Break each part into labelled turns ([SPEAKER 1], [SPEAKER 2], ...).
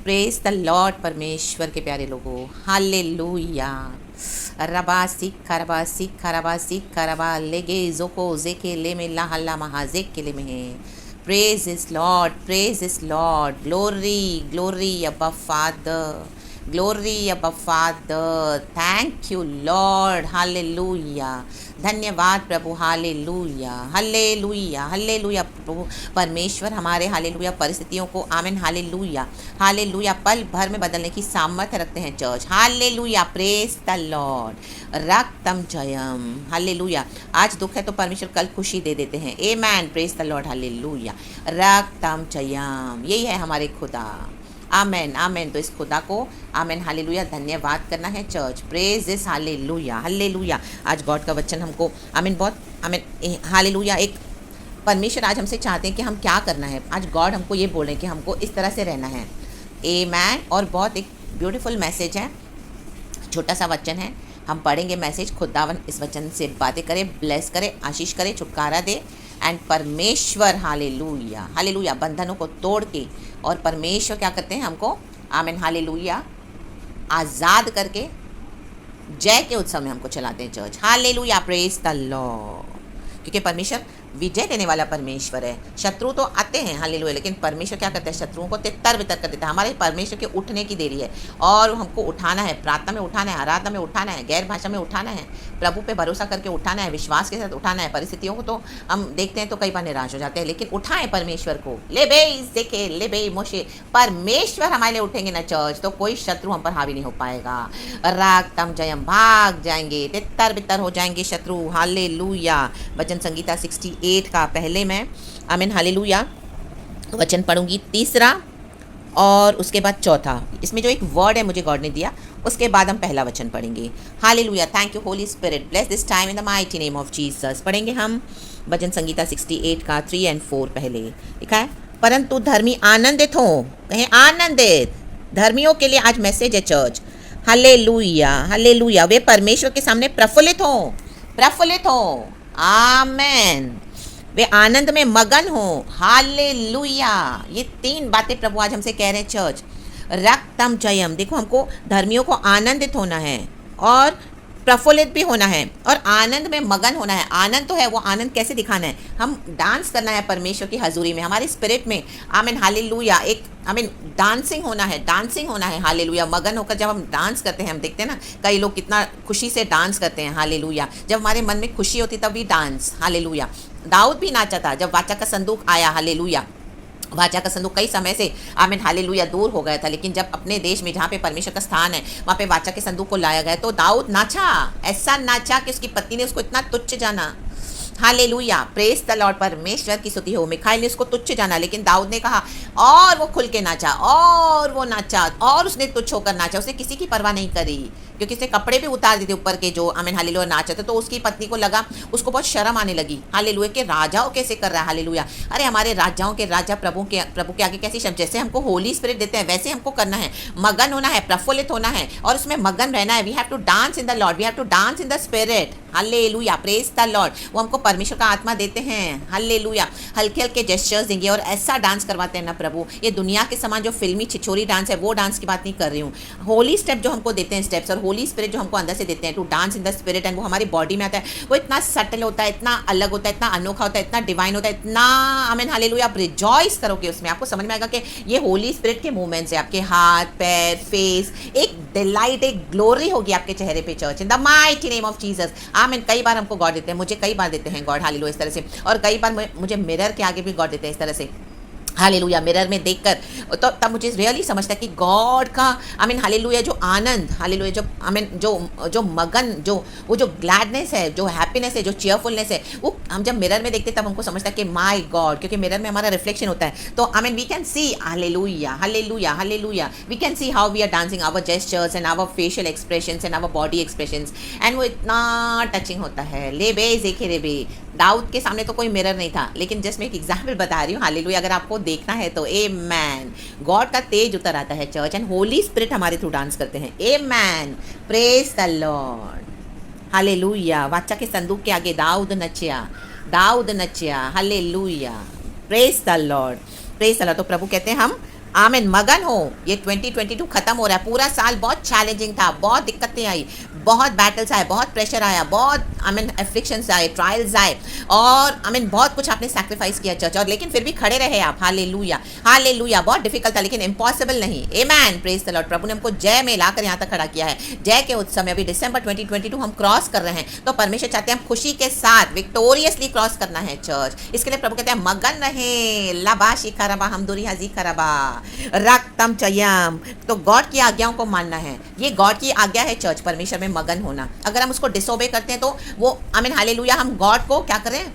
[SPEAKER 1] Praise the Lord परमेश्वर के प्यारे लोगों, हालेलुया। रबा लेगे जोको जेके ले में ला हल्ला महाजेक के ले में है। प्रेज इज लॉर्ड, ग्लोरी अबा फादर, ग्लोरी अबा father. Thank you Lord, hallelujah. धन्यवाद प्रभु, हालेलुया हालेलुया हालेलुया। प्रभु परमेश्वर हमारे हालेलुया परिस्थितियों को आमीन हालेलुया हालेलुया पल भर में बदलने की सामर्थ्य रखते हैं church. Hallelujah, praise the Lord. रक्तम जयम, हालेलुया। आज दुख है तो परमेश्वर कल खुशी दे देते हैं। Amen, praise the Lord, hallelujah. रक्तम जयम, यही है हमारे खुदा। आमेन आमेन। तो इस खुदा को आमेन हालेलुया धन्यवाद करना है चर्च। प्रेज इस हालेलुया हालेलुया। आज गॉड का वचन हमको आमेन बहुत आमेन हालेलुया एक परमेश्वर आज हमसे चाहते हैं कि हम क्या करना है। आज गॉड हमको ये बोल रहे हैं कि हमको इस तरह से रहना है। आमेन। और बहुत एक ब्यूटीफुल मैसेज है, छोटा सा वचन है, हम पढ़ेंगे मैसेज। खुदावन इस वचन से बातें करे, ब्लेस करे, आशीष करे, छुटकारा दे। एंड परमेश्वर हालेलुया हालेलुया बंधनों को तोड़ के, और परमेश्वर क्या करते हैं हमको आमीन हालेलुया आज़ाद करके जय के उत्सव में हमको चलाते हैं church. Hallelujah, praise the Lord. क्योंकि परमेश्वर विजय देने वाला परमेश्वर है। शत्रु तो आते हैं हालेलुया, लेकिन परमेश्वर क्या करता है, शत्रुओं को तितर बितर कर देता है। हमारे परमेश्वर के उठने की देरी है और हमको उठाना है, प्रार्थना में उठाना है, आराधना में उठाना है, गैर भाषा में उठाना है, प्रभु पे भरोसा करके उठाना है, विश्वास के साथ उठाना है। परिस्थितियों को तो हम देखते हैं तो कई बार निराश हो जाते हैं, लेकिन उठाएं परमेश्वर को। ले बे देखे ले बे मोशे, परमेश्वर हमारे लिए उठेंगे ना चर्च, तो कोई शत्रु हम पर हावी नहीं हो पाएगा। रागतम जयम, भाग जाएंगे, तितर बितर हो जाएंगे शत्रु। हालेलुया। भजन संगीता 68 का पहले मैं आमीन हालेलुया वचन पढ़ूंगी, तीसरा और उसके बाद चौथा। इसमें जो एक वर्ड है मुझे गॉड ने दिया, उसके बाद हम पहला वचन पढ़ेंगे। Hallelujah, thank you Holi spirit, bless this time in the mighty name of Jesus. पढ़ेंगे हम भजन संगीता 68 का 3 और 4 पहले लिखा है। परंतु धर्मी आनंदित हो, कहें आनंदित। धर्मियों के लिए आज मैसेज है चर्च। हालेलुया हालेलुया, वे परमेश्वर के सामने प्रफुल्लित हो, प्रफुल्लित हो। आमेन, वे आनंद में मगन हो। हालेलुया। ये 3 बातें प्रभु आज हमसे कह रहे हैं चर्च। रक्तम जयम, देखो हमको धर्मियों को आनंदित होना है और प्रफुल्लित भी होना है और आनंद में मगन होना है। आनंद तो है, वो आनंद कैसे दिखाना है, हम डांस करना है परमेश्वर की हजूरी में, हमारी स्पिरिट में। आमीन हालेलुया, एक आमीन डांसिंग होना है, डांसिंग होना है। हालेलुया, मगन होकर जब हम डांस करते हैं, हम देखते हैं ना कई लोग कितना खुशी से डांस करते हैं। हालेलुया, जब हमारे मन में खुशी होती तब भी डांस। हालेलुया, दाऊद भी नाचा था जब वाचा का संदूक आया। हालेलुया, वाचा का संदूक कई समय से आमीन हालेलुया दूर हो गया था, लेकिन जब अपने देश में जहाँ पे परमेश्वर का स्थान है वहाँ पे वाचा के संदूक को लाया गया तो दाऊद नाचा। ऐसा नाचा कि उसकी पत्नी ने उसको इतना तुच्छ जाना। हालेलुया, प्रेज द लॉर्ड, परमेश्वर की स्तुति हो। मिखाइल ने उसको तुच्छ जाना, लेकिन दाऊद ने कहा और वो खुल के नाचा और वो नाचा और उसने तुच्छ होकर नाचा। उसने किसी की परवाह नहीं करी, क्योंकि उसने कपड़े भी उतार दिए थे ऊपर के जो आमीन हालेलुया नाचे थे। तो उसकी पत्नी को लगा, उसको बहुत शर्म आने लगी। हालेलुया, के राजाओं कैसे कर रहा है। हालेलुया, अरे हमारे राजाओं के राजा प्रभु के आगे कैसी शर्म। जैसे हमको होली स्पिरिट देते हैं वैसे हमको करना है, मगन होना है, प्रफुल्लित होना है और उसमें मगन रहना है। We have to dance in the Lord, we have to dance in the spirit. Hallelujah, praise the Lord. वो हमको परमेश्वर का आत्मा देते हैं। हालेलुया, हल्के हल्के जेस्चर्स देंगे और ऐसा डांस करवाते हैं ना प्रभु। ये दुनिया के समान जो फिल्मी छिछोरी डांस है वो डांस की बात नहीं कर रही हूँ। होली स्टेप जो हमको देते हैं, स्टेप्स और होली स्पिरिट जो हमको अंदर से देते हैं to dance in the spirit, and वो हमारी बॉडी में आता है। वो इतना सटल होता है, इतना अलग होता है, इतना अनोखा होता है, इतना डिवाइन होता है, इतना आमीन हालेलुया आप रिजॉइस करोगे उसमें। आपको समझ में आएगा कि ये होली स्पिरिट के मूवमेंट्स है। आपके हाथ पैर फेस, एक डिलाइट, एक ग्लोरी होगी आपके चेहरे पे church in the mighty name of Jesus. आमीन। कई बार हमको गॉड देते हैं, मुझे कई बार देते हैं गॉड हालेलुया इस तरह से, और कई बार मुझे मिरर के आगे भी गॉड देते हैं इस तरह से। हालेलुया, मिरर में देखकर तो तब मुझे रियली समझता है कि गॉड का आमीन हालेलुया जो आनंद, हालेलुया जो आमीन जो मगन, जो वो जो ग्लैडनेस है, जो हैप्पीनेस है, जो चीयरफुलनेस है, वो हम जब मिरर में देखते तब हमको समझता है कि माय गॉड, क्योंकि मिरर में हमारा रिफ्लेक्शन होता है। तो आमीन we can see hallelujah hallelujah hallelujah, we can see how we are dancing, our gestures and our facial expressions and our body expressions, and वो इतना टचिंग होता है। ले बे देखे रे बे, दाऊद के सामने तो कोई मिरर नहीं था, लेकिन जस्ट मैं एक एग्जाम्पल बता रही हूँ। हालेलुया, अगर आपको देखना है तो आमेन। गॉड का तेज उतर आता है चर्च, एंड होली स्पिरिट हमारे थ्रू डांस करते हैं। Amen, praise the Lord. Hallelujah, वाचा के संदूक के आगे दाऊद नचिया, दाऊद नचिया। Hallelujah, praise the Lord, praise the Lord. तो प्रभु कहते हैं हम आमीन, मगन हो। ये 2022 खत्म हो रहा है, पूरा साल बहुत चैलेंजिंग था, बहुत दिक्कतें आई, बहुत बैटल्स आए, बहुत प्रेशर आया, बहुत आमीन एफ्लिक्शंस आए, ट्रायल्स आए, और आमीन बहुत कुछ आपने सैक्रिफाइस किया चर्च, और लेकिन फिर भी खड़े रहे आप। Hallelujah, hallelujah. बहुत डिफिकल्ट था लेकिन इम्पॉसिबल नहीं। आमेन, प्रेज द लॉर्ड। प्रभु ने हमको जय में लाकर यहाँ तक खड़ा किया है। जय के उत्सव में अभी दिसंबर 2022 हम क्रॉस कर रहे हैं, तो परमेश्वर चाहते हैं हम खुशी के साथ विक्टोरियसली क्रॉस करना है चर्च। इसके लिए प्रभु कहते हैं मगन रहे। लबा शिखरबा हमदुरी हजी खरबा रक्तम चयम। तो गॉड की आज्ञाओं को मानना है, ये गॉड की आज्ञा है चर्च, परमेश्वर में मगन होना। अगर हम उसको डिसोबे करते हैं तो वो आमीन हालेलुया, हम गॉड को क्या कर रहे हैं,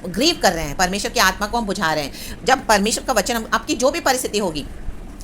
[SPEAKER 1] ग्रीव कर रहे हैं, परमेश्वर की आत्मा को हम बुझा रहे हैं। जब परमेश्वर का वचन, आपकी जो भी परिस्थिति होगी,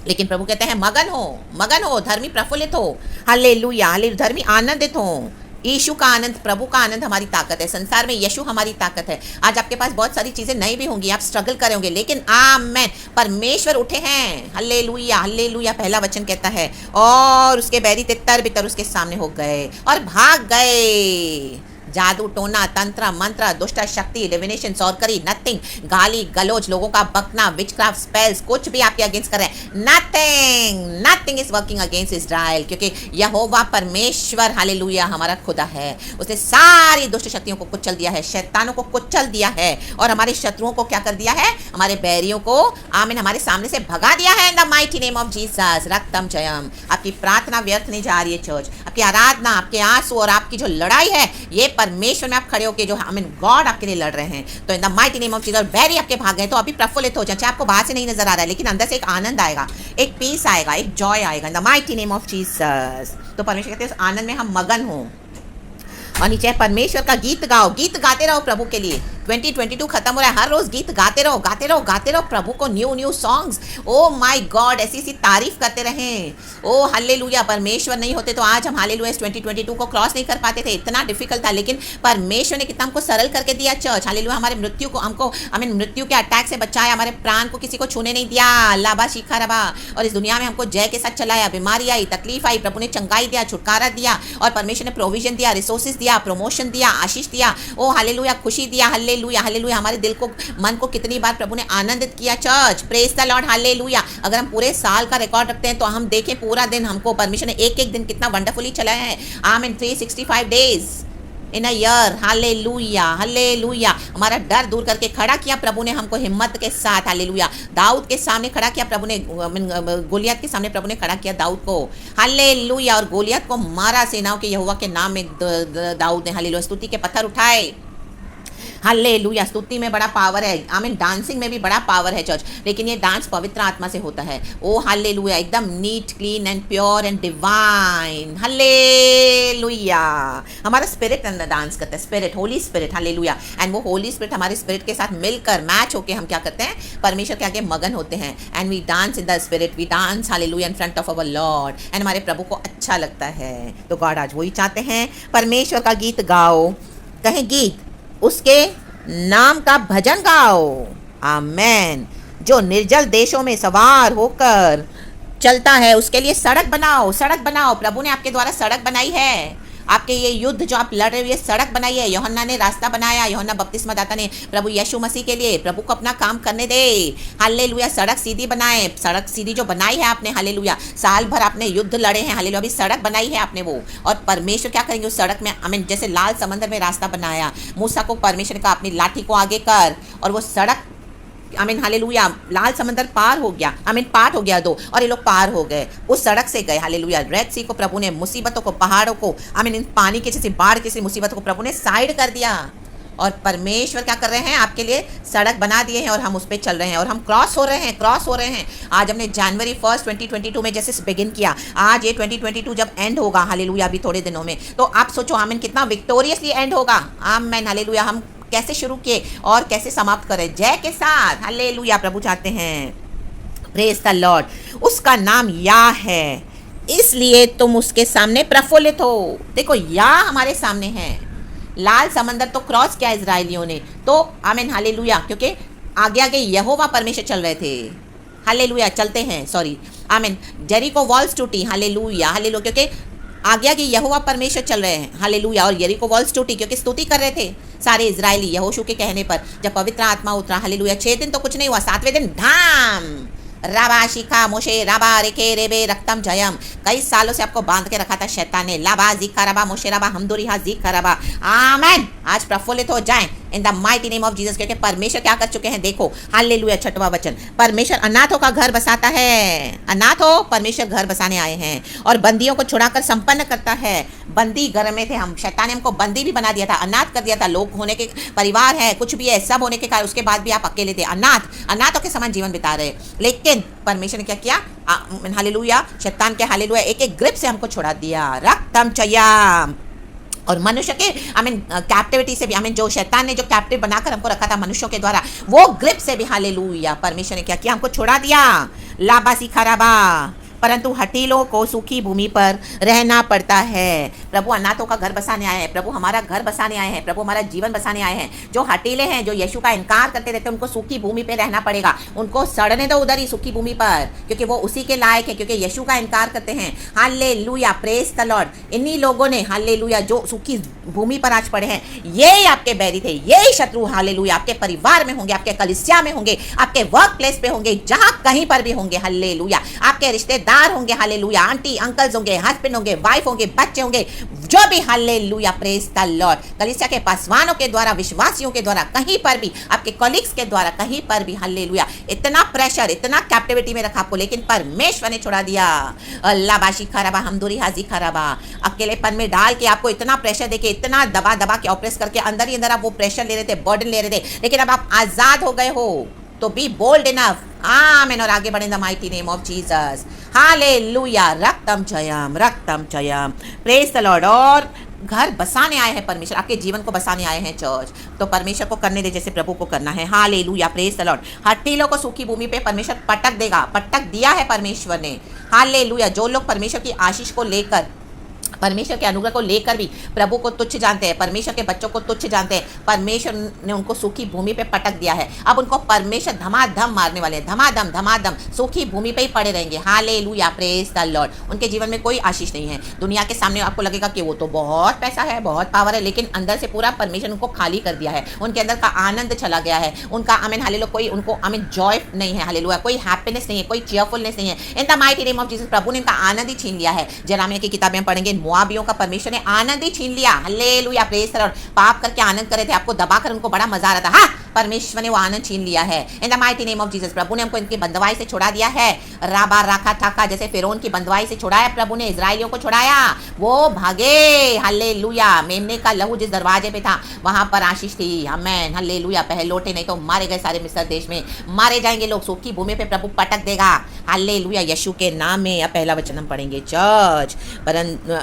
[SPEAKER 1] लेकिन प्रभु कहते हैं मगन हो, मगन हो, धर्मी प्रफुल्लित हो। हालेलुया, हालेलुया, धर्मी आनंदित हो। यीशु का आनंद, प्रभु का आनंद हमारी ताकत है। संसार में यीशु हमारी ताकत है। आज आपके पास बहुत सारी चीजें नहीं भी होंगी, आप स्ट्रगल कर रहे होंगे, लेकिन आमेन, परमेश्वर उठे हैं। Hallelujah, hallelujah. पहला वचन कहता है और उसके बैरी तितर बितर उसके सामने हो गए और भाग गए। जादू टोना तंत्र मंत्र दुष्ट शक्ति डिविनेशन सॉर्करी नथिंग, गाली गलोच, लोगों का बकना, विचक्राफ्ट स्पेल्स, कुछ भी आपके अगेंस्ट कर रहे हैं, nothing, nothing is working against Israel, क्योंकि यहोवा परमेश्वर हालेलुया हमारा खुदा है। उसने सारी दुष्ट शक्तियों को कुचल दिया है, शैतानों को कुचल दिया है, और हमारे शत्रुओं को क्या कर दिया है, हमारे बैरियों को आमीन हमारे सामने से भगा दिया है। In the mighty name of Jesus. रक्तम जयम। आपकी प्रार्थना व्यर्थ नहीं जा रही है चर्च, आपकी आराधना, आपके आंसू और आपकी जो लड़ाई है, ये परमेश्वर में आप खड़े होकर जो आमीन गॉड आपके लिए लड़ रहे हैं। तो in the mighty name of Jesus, बैरी आपके भाग गए तो अभी प्रफुल्लित हो जाए। चाहे आपको बाहर से नहीं नजर आ रहा है, लेकिन अंदर से एक आनंद आएगा, एक पीस आएगा, एक जॉय आएगा। इन the mighty name of Jesus. तो परमेश्वर कहते हैं उस आनंद में हम मगन हो। और नीचे परमेश्वर का गीत गाओ, गीत गाते रहो प्रभु के लिए। 2022 खत्म हो रहा है, हर रोज गीत गाते रहो, गाते रहो, गाते रहो प्रभु को, new new songs. Oh my God, ऐसी ऐसी तारीफ करते रहें। ओ हालेलुया, परमेश्वर नहीं होते तो आज हम हालेलुया 2022 को क्रॉस नहीं कर पाते थे, इतना डिफिकल्ट था, लेकिन परमेश्वर ने कितना हमको सरल करके दिया चर्च। हालेलुया, हमारे मृत्यु को, हमको आमीन मृत्यु के अटैक से बचाया, हमारे प्राण को किसी को छूने नहीं दिया। लाबा शिखा रबा। और इस दुनिया में हमको जय के साथ चलाया। बीमारी आई, तकलीफ आई, प्रभु ने चंगाई दिया, छुटकारा दिया, और परमेश्वर ने प्रोविजन दिया, रिसोर्सेज दिया, प्रमोशन दिया, आशीष दिया। ओ हालेलुया, खुशी दिया। Hallelujah, hallelujah. हमारे दिल को, मन को कितनी बार प्रभु ने आनंदित किया church. Praise the Lord, hallelujah. अगर हम पूरे साल का रिकॉर्ड रखते हैं तो हम देखें पूरा दिन हमको परमेश्वर ने एक एक दिन कितना वंडरफुली चलाया है। आमीन, 365 days in a year. Hallelujah, hallelujah. हमारा डर दूर करके खड़ा किया प्रभु ने हमको हिम्मत के साथ। हालेलुया, दाऊद के सामने खड़ा किया प्रभु ने, गोलियत के सामने प्रभु ने खड़ा किया दाऊद को। हालेलुया, और गोलियत को मारा सेनाओं के यहोवा के नाम में दाऊद ने। हालेलुया, स्तुति के पत्थर उठाए। हालेलुया, स्तुति में बड़ा पावर है। आमीन, डांसिंग में भी बड़ा पावर है चर्च, लेकिन ये डांस पवित्र आत्मा से होता है। ओ हालेलुया, एकदम neat, clean and pure and divine. Hallelujah, हमारा स्पिरिट अंदर डांस करता है, spirit, Holy Spirit. Hallelujah, and वो होली स्पिरिट हमारे स्पिरिट के साथ मिलकर मैच होकर हम क्या करते हैं, परमेश्वर के आगे मगन होते हैं। And we dance in the spirit, we dance hallelujah in front of our Lord, and हमारे प्रभु को अच्छा लगता है। तो गॉड आज वही चाहते हैं, परमेश्वर का गीत गाओ, कहें गीत, उसके नाम का भजन गाओ। आमेन। जो निर्जल देशों में सवार होकर चलता है उसके लिए सड़क बनाओ, सड़क बनाओ। प्रभु ने आपके द्वारा सड़क बनाई है। आपके ये युद्ध जो आप लड़ रहे हो, ये सड़क बनाई है। यूहन्ना ने रास्ता बनाया, यूहन्ना बपतिस्मा दाता ने प्रभु यीशु मसीह के लिए। प्रभु को अपना काम करने दे। हालेलुया, सड़क सीधी बनाए, सड़क सीधी जो बनाई है आपने। हालेलुया, साल भर आपने युद्ध लड़े हैं। हालेलुया, अभी सड़क बनाई है आपने वो, और परमेश्वर क्या करेंगे उस सड़क में। आमीन, जैसे लाल समंदर में रास्ता बनाया, मूसा को परमेश्वर ने कहा अपनी लाठी को आगे कर, और वो सड़क, आमीन हालेलुया, लाल समंदर पार हो गया। आमीन, पार्ट हो गया दो, और ये लोग पार हो गए, उस सड़क से गए। हालेलुया, रेड सी को प्रभु ने, मुसीबतों को, पहाड़ों को, आमीन इन पानी की जैसी बाढ़ की मुसीबतों को प्रभु ने साइड कर दिया। और परमेश्वर क्या कर रहे हैं, आपके लिए सड़क बना दिए हैं, और हम उस पर चल रहे हैं, और हम क्रॉस हो रहे हैं, क्रॉस हो रहे हैं। आज हमने जनवरी 1 2022 में जैसे बिगिन किया, आज ये 2022 जब एंड होगा, हालेलुया अभी थोड़े दिनों में, तो आप सोचो आमीन कितना विक्टोरियसली एंड होगा। आमीन, हालेलुया, हम कैसे शुरू किए और कैसे समाप्त करें, जय के साथ। हालेलुया, प्रभु चाहते हैं, प्रेज द लॉर्ड। उसका नाम या है, इसलिए तुम उसके सामने प्रफुल्लित हो। देखो, या हमारे सामने है। लाल समंदर तो क्रॉस किया इजरायलियों ने, तो आमीन हालेलुया, क्योंकि आगे आगे यहोवा परमेश्वर चल रहे थे। हालेलुया, चलते हैं, सॉरी, आमीन, जेरिको वॉल्स टूटी। हालेलुया, हालेलुया, क्योंकि आगे आगे यहोवा परमेश्वर चल रहे हैं। हालेलुया, और यरीको वॉल्स टूटी क्योंकि स्तुति कर रहे थे सारे इजरायली यहोशू के कहने पर। जब पवित्र आत्मा उतरा, हालेलुया, 6 दिन तो कुछ नहीं हुआ, 7वें दिन धाम राबा शिखा मोशे राबा रेखे रेबे रक्तम जयम। कई सालों से आपको बांध के रखा था शैतान ने। लाबा जीखा रबा मोशे रबा हमदुरी हा जीखा रबा। आमेन। आज प्रफुल्लित हो जाएं इन the mighty name of Jesus, क्योंकि परमेश्वर क्या कर चुके हैं देखो। हालेलुया। 6वां वचन, परमेश्वर अनाथों का घर बसाता है। अनाथ हो, परमेश्वर घर बसाने आए हैं और बंदियों को छुड़ाकर संपन्न करता है। बंदी घर में थे हम, शैतान ने हमको बंदी भी बना दिया था, अनाथ कर दिया था। लोग होने के परिवार है, कुछ भी है, सब होने के कारण उसके बाद भी आप अकेले थे, अनाथों के समान जीवन बिता रहे। लेकिन परमेश्वर ने क्या किया? हालेलुया। शैतान के हालेलुया एक एक ग्रिप से हमको छुड़ा दिया। रक्तम चयाम। और मनुष्य के कैप्टिविटी से भी जो शैतान ने जो कैप्टिव बनाकर हमको रखा था मनुष्यों के द्वारा, वो ग्रिप से भी हालेलुया परमेश्वर ने क्या किया? हमको छुड़ा दिया। लाबासी खराबा। परंतु हठीलों को सूखी भूमि पर रहना पड़ता है। प्रभु अनाथों का घर बसाने आए हैं, प्रभु हमारा घर बसाने आए हैं, प्रभु हमारा जीवन बसाने आए हैं। जो हठीले हैं, जो यीशु का इनकार करते रहते हैं, उनको सूखी भूमि पे रहना पड़ेगा। उनको सड़ने दो उधर ही सूखी भूमि पर, क्योंकि वो उसी के लायक है, क्योंकि यीशु का इनकार करते हैं। Hallelujah, praise the Lord. इन्हीं लोगों ने हालेलुया जो सूखी भूमि पर आज पड़े हैं, ये आपके बैरी थे, ये शत्रु हालेलुया आपके परिवार में होंगे, आपके कलीसिया में होंगे, आपके वर्क प्लेस पे होंगे, जहां कहीं पर भी होंगे। हालेलुया। आपके रिश्तेदार होंगे, हालेलुया, आंटी अंकल्स होंगे, हस्बैंड होंगे, वाइफ होंगे, बच्चे होंगे, जो भी। Hallelujah, praise the Lord. कलीसिया के पासवानों के द्वारा, विश्वासियों के द्वारा, कहीं पर भी, आपके कलीग्स के द्वारा, कहीं पर भी हालेलुया इतना प्रेशर, इतना कैप्टिविटी में रखा आपको, लेकिन परमेश्वर ने छुड़ा दिया। अल्लाह बाशी खराबा हमदुरी हाजी खराबा। अकेलेपन में डाल के आपको इतना प्रेशर देके, इतना दबा दबा के ऑपरेस करके अंदर ही अंदर आप वो प्रेशर ले रहे थे, बर्डन ले रहे थे, लेकिन अब आप आजाद हो गए हो। तो बी बोल्ड इनफ। आमेन। और आगे बढ़े in the mighty name of Jesus. Hallelujah. रक्तम जयम, रक्तम जयम। Praise the Lord. और घर बसाने आए हैं परमेश्वर, आपके जीवन को बसाने आए हैं चर्च, तो परमेश्वर को करने दे जैसे प्रभु को करना है। Hallelujah, praise the Lord. हठीलों को सूखी भूमि पे परमेश्वर पटक देगा, पटक दिया है परमेश्वर ने। हालेलुया। जो लोग परमेश्वर की आशीष को लेकर, परमेश्वर के अनुग्रह को लेकर भी प्रभु को तुच्छ जानते हैं, परमेश्वर के बच्चों को तुच्छ जानते हैं, परमेश्वर ने उनको सूखी भूमि पे पटक दिया है। अब उनको परमेश्वर धमाधम मारने वाले हैं, धमाधम धमाधम सूखी भूमि पे ही पड़े रहेंगे। Hallelujah, praise the Lord. उनके जीवन में कोई आशीष नहीं है। दुनिया के सामने आपको लगेगा कि वो तो बहुत पैसा है, बहुत पावर है, लेकिन अंदर से पूरा परमेश्वर उनको खाली कर दिया है। उनके अंदर का आनंद चला गया है, उनका आमीन हालेलुया कोई उनको आमीन जॉय नहीं है, हालेलुया कोई हैप्पीनेस नहीं है, कोई चीयरफुलनेस नहीं है। In the mighty name of Jesus प्रभु ने इनका आनंद ही छीन लिया है। जरामिया की किताबें पढ़ेंगे, मोआबियों का परमेश्वर ने आनंद ही छीन लिया। Hallelujah, praise the Lord. पाप करके आनंद करे थे, आपको दबाकर उनको बड़ा मजा आ रहा था, हाँ, परमेश्वर ने वो आनंद छीन लिया है। In the mighty name of Jesus प्रभु ने हमको इनकी बंदवाई से छुड़ा दिया है। राबा राखा ठाका, जैसे फिरौन की बंदवाई से छुड़ाया प्रभु ने, इजराइलियों को छुड़ाया, वो भागे। हालेलुया। मेमने का लहू जिस दरवाजे पे था वहां पर आशीष थी। आमेन, हालेलुया। पहलोटे नहीं तो मारे गए सारे मिस्र देश में, मारे जाएंगे लोग। सूखी भूमि पे प्रभु पटक देगा। हालेलुया, यीशु के नाम में। अब पहला वचन हम पढ़ेंगे चर्च।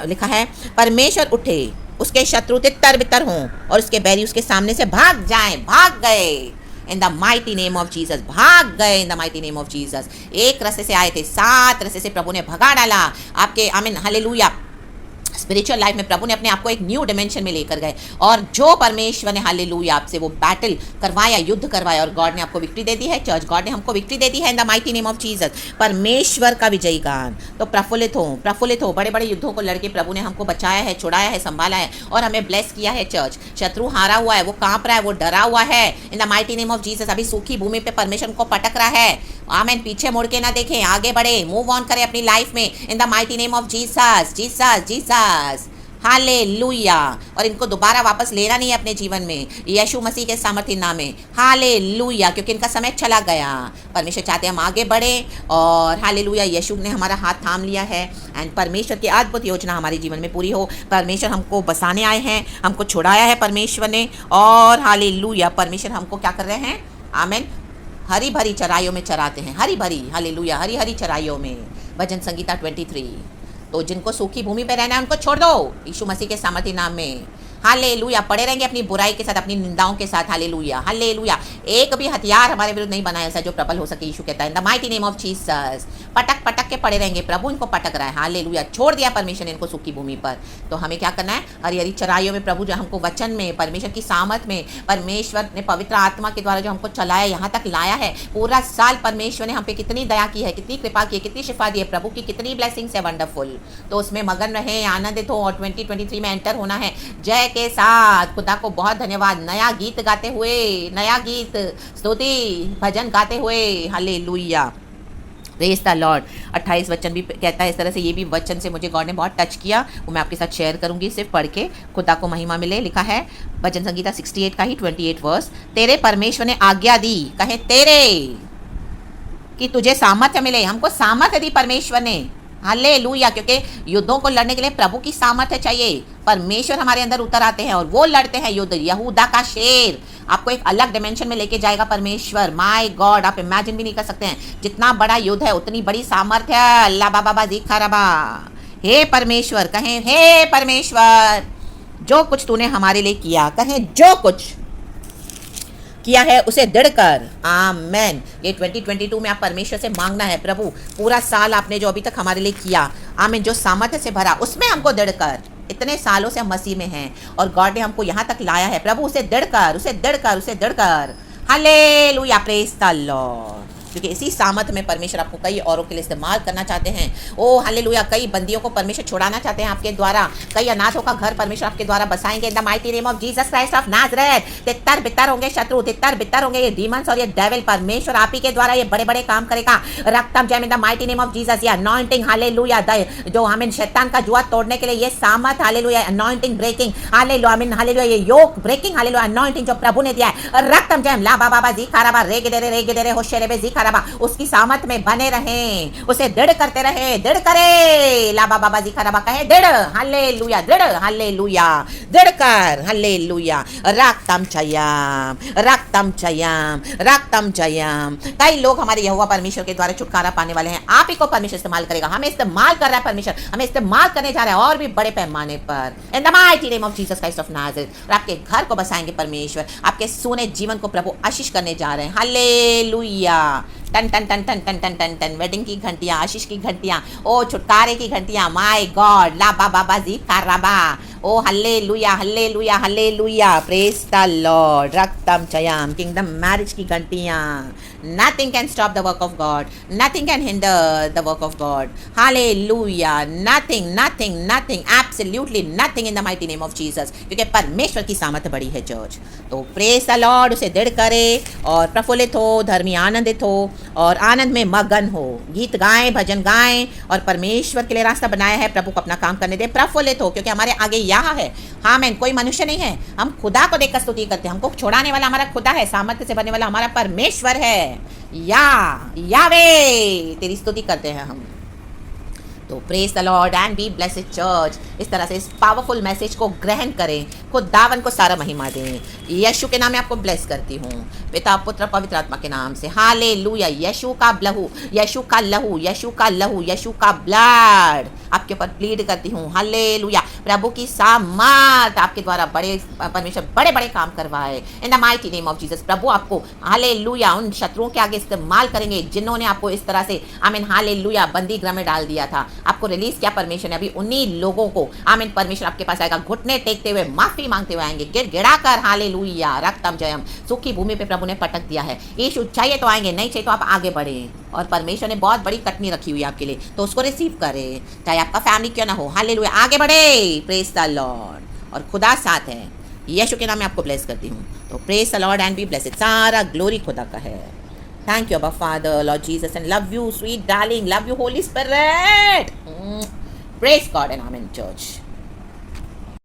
[SPEAKER 1] लिखा है, परमेश्वर उठे, उसके शत्रु तितर बितर हों और उसके बैरी उसके सामने से भाग जाएं। भाग गए इन the mighty name of Jesus, भाग गए इन the mighty name of Jesus. एक रास्ते से आए थे, 7 रास्ते से प्रभु ने भगा डाला आपके। आमीन, हालेलुया। स्पिरिचुअल लाइफ में प्रभु ने अपने आप को एक न्यू डिमेंशन में लेकर गए, और जो परमेश्वर ने हालेलुया आपसे वो बैटल करवाया, युद्ध करवाया, और गॉड ने आपको विक्ट्री दे दी है चर्च। गॉड ने हमको विक्ट्री दे दी है in the mighty name of Jesus. परमेश्वर का विजयी गान। तो प्रफुल्लित हो, प्रफुल्लित हो। बड़े बड़े युद्धों को लड़के प्रभु ने हमको बचाया है, छुड़ाया है, संभाला है, और हमें ब्लेस किया है चर्च। शत्रु हारा हुआ है, वो कांप रहा है, वो डरा हुआ है in the mighty name of Jesus. अभी सूखी भूमि पे परमेश्वर को पटक रहा है। आमेन। पीछे मुड़ के ना देखें, आगे बढ़े, मूव ऑन करें अपनी लाइफ में इन the mighty name of Jesus, Jesus, Jesus. Hallelujah. और इनको दोबारा वापस लेना नहीं है अपने जीवन में, यीशु मसीह के सामर्थ्य नाम में। हालेलुया, क्योंकि इनका समय चला गया। परमेश्वर चाहते हैं हम आगे बढ़े, और हालेलुया यीशु ने हमारा हाथ थाम लिया है, एंड परमेश्वर की अद्भुत योजना हमारे जीवन में पूरी हो। परमेश्वर हमको बसाने आए हैं, हमको छुड़ाया है परमेश्वर ने, और हालेलुया परमेश्वर हमको क्या कर रहे हैं? आमीन, हरी भरी चराइयों में चराते हैं, हरी भरी, हालेलुया, हरी हरी चराइयों में। भजन संगीता 23। तो जिनको सूखी भूमि पे रहना है उनको छोड़ दो यीशु मसीह के सामर्थ्य नाम में। हालेलुया। पड़े रहेंगे अपनी बुराई के साथ, अपनी निंदाओं के साथ। Hallelujah, hallelujah. एक भी हथियार हमारे विरुद्ध नहीं बनाया ऐसा जो प्रबल हो सके, यीशु कहता है in the mighty name of Jesus. पटक पटक के पड़े रहेंगे, प्रभु इनको पटक रहा है। हालेलुया। छोड़ दिया परमेश्वर ने इनको सूखी भूमि पर, तो हमें क्या करना है? हरी हरी चराइयों में प्रभु जो हमको वचन में, परमेश्वर की सामर्थ में, परमेश्वर ने पवित्र आत्मा के द्वारा जो हमको चलाया, यहाँ तक लाया है। पूरा साल परमेश्वर ने हम पे कितनी दया की है, कितनी कृपा की है, कितनी शिफा दी है, प्रभु की कितनी ब्लेसिंग्स है, वंडरफुल। तो उसमें मगन रहे, आनंदित हो, और 2023 में एंटर होना है जय के साथ। खुदा को बहुत धन्यवाद। नया गीत गाते हुए, नया गीत, स्तुति, भजन गाते हुए। हालेलुया। Praise the Lord. 28 वचन भी कहता है इस तरह से, ये भी वचन से मुझे गॉड ने बहुत टच किया, वो मैं आपके साथ शेयर करूंगी सिर्फ पढ़ के, खुदा को महिमा मिले। लिखा है भजन संगीता 68 का ही 28 वर्स, तेरे परमेश्वर ने आज्ञा दी, कहे तेरे, कि तुझे सामर्थ्य मिले। हमको सामर्थ्य दी परमेश्वर ने, हालेलुया। क्योंकि युद्धों को लड़ने के लिए प्रभु की सामर्थ्य चाहिए। परमेश्वर हमारे अंदर उतर आते हैं और वो लड़ते हैं युद्ध। यहूदा का शेर आपको एक अलग डिमेंशन में लेके जाएगा परमेश्वर। माय गॉड, आप इमेजिन भी नहीं कर सकते हैं, जितना बड़ा युद्ध है उतनी बड़ी सामर्थ्य। अल्लाह बाबा बाजी खराबा। हे परमेश्वर, कहें हे परमेश्वर, जो कुछ तूने हमारे लिए किया, कहें जो कुछ किया है उसे दृढ़ कर। आमेन। ये 2022 में आप परमेश्वर से मांगना है, प्रभु पूरा साल आपने जो अभी तक हमारे लिए किया, आमीन, जो सामर्थ्य से भरा उसमें हमको दृढ़ कर। इतने सालों से हम मसीह में हैं और गॉड ने हमको यहाँ तक लाया है, प्रभु उसे दृढ़ कर, उसे दृढ़ कर, उसे दृढ़ कर। Hallelujah, praise the Lord. क्योंकि इसी सामर्थ में परमेश्वर आपको कई औरों के लिए इस्तेमाल करना चाहते हैं। ओ हालेलुया, कई बंदियों को परमेश्वर छुड़ाना चाहते हैं आपके द्वारा। कई अनाथों का घर परमेश्वर आपके द्वारा बसाएंगे in the mighty name of Jesus Christ of Nazareth. तितर बितर होंगे शत्रु, तितर बितर होंगे ये डीमंस और ये डेविल। परमेश्वर आप ही के द्वारा ये बड़े बड़े काम करेगा। रक्तम जय इन the mighty name of Jesus. ये अनॉइंटिंग हालेलुया, जो हमें शैतान का जुआ तोड़ने के लिए ये सामर्थ, हालेलुया, अनॉइंटिंग ब्रेकिंग, हालेलुया, आमीन, हालेलुया, ये योक ब्रेकिंग, हालेलुया, अनॉइंटिंग जो प्रभु ने दिया है। रक्तम जय ला बाबा जी खाराबा रेगे दे रे होशे रे जी खाराबा, उसकी सामर्थ में बने रहें, उसे दृढ़ करते रहे, दृढ़ करे। लाबा बाबा जी खराबा कहे दृढ़, हालेलुया, दृढ़, हालेलुया, दृढ़ कर, हालेलुया। रक्तम चयम, रक्तम चयम, रक्तम चयम। कई लोग हमारे यहोवा परमेश्वर के द्वारा छुटकारा पाने वाले हैं। आप ही को परमेश्वर इस्तेमाल करेगा। हमें इस्तेमाल कर रहा है परमेश्वर, हमें इस्तेमाल करने जा रहा है और भी बड़े पैमाने पर। इन the mighty name of Jesus Christ of Nazareth. और आपके घर को बसाएंगे परमेश्वर, आपके सोने जीवन को प्रभु आशीष करने जा रहे हैं। हालेलुया। टन टन टन टन टन टन टन टन, वेडिंग की घंटियां, आशीष की घंटियां, ओ छुटकारे की घंटियां, माय गॉड, ला बाबा बाजी कराबा। Oh hallelujah, hallelujah, hallelujah, praise the Lord. रक्तम चयम, किंगडम मैरिज की घंटियां। Nothing can stop the work of God, nothing can hinder the work of God. Hallelujah, nothing, nothing, nothing, absolutely nothing in the mighty name of Jesus. क्योंकि परमेश्वर की सामर्थ बड़ी है चर्च। तो प्रेज द लॉर्ड, उसे दृढ़ करे और प्रफुल्लित हो, धर्मी आनंदित हो और आनंद में मगन हो। गीत गाएं, भजन गाएं और परमेश्वर के लिए रास्ता बनाया है। प्रभु को अपना काम करने दे, प्रफुल्लित हो, क्योंकि हमारे आगे यहाँ है। हाँ मैन, कोई मनुष्य नहीं है। हम खुदा को देखकर स्तुति करते हैं। हमको छोड़ाने वाला हमारा खुदा है, सामर्थ्य से बनने वाला हमारा परमेश्वर है। यावे तेरी स्तुति करते हैं हम। तो praise the Lord and be blessed church. इस तरह से इस पावरफुल मैसेज को ग्रहण करें, खुदावन को सारा महिमा दें। यीशु के नाम में आपको ब्लेस करती हूँ, पिता पुत्र पवित्र आत्मा के नाम से। हालेलुया। यीशु का लहू, यीशु का लहू, यीशु का लहू, यीशु का ब्लड आपके ऊपर प्लीड करती हूँ। हालेलुया। प्रभु की सामर्थ आपके द्वारा बड़े परमेश्वर बड़े बड़े काम करवाए in the mighty name of Jesus. प्रभु आपको हालेलुया उन शत्रुओं के आगे इस्तेमाल करेंगे जिन्होंने आपको इस तरह से आमीन हालेलुया बंदी गृह में डाल दिया था। आपको रिलीज किया परमेश्वर ने। अभी उन्हीं लोगों को आमीन परमेश्वर आपके पास आएगा, घुटने टेकते हुए माफी मांगते हुए आएंगे, गिड़गिड़ा कर। हालेलुया। रक्तम जयम। सूखी भूमि पे प्रभु ने पटक दिया है। यीशु चाहिए तो आएंगे, नहीं चाहिए तो आप आगे बढ़े। और परमेश्वर ने बहुत बड़ी कटनी रखी हुई है आपके लिए, तो उसको रिसीव करें, चाहे आपका फैमिली क्यों ना हो। हालेलुया। आगे बढ़े। Praise the Lord. और खुदा साथ है। यीशु के नाम में आपको ब्लेस करती हूँ। तो praise the Lord and be blessed. सारा ग्लोरी खुदा का है। Thank you, Abba Father, Lord Jesus, and love you, sweet darling. Love you, Holy Spirit. Praise God and Amen, church.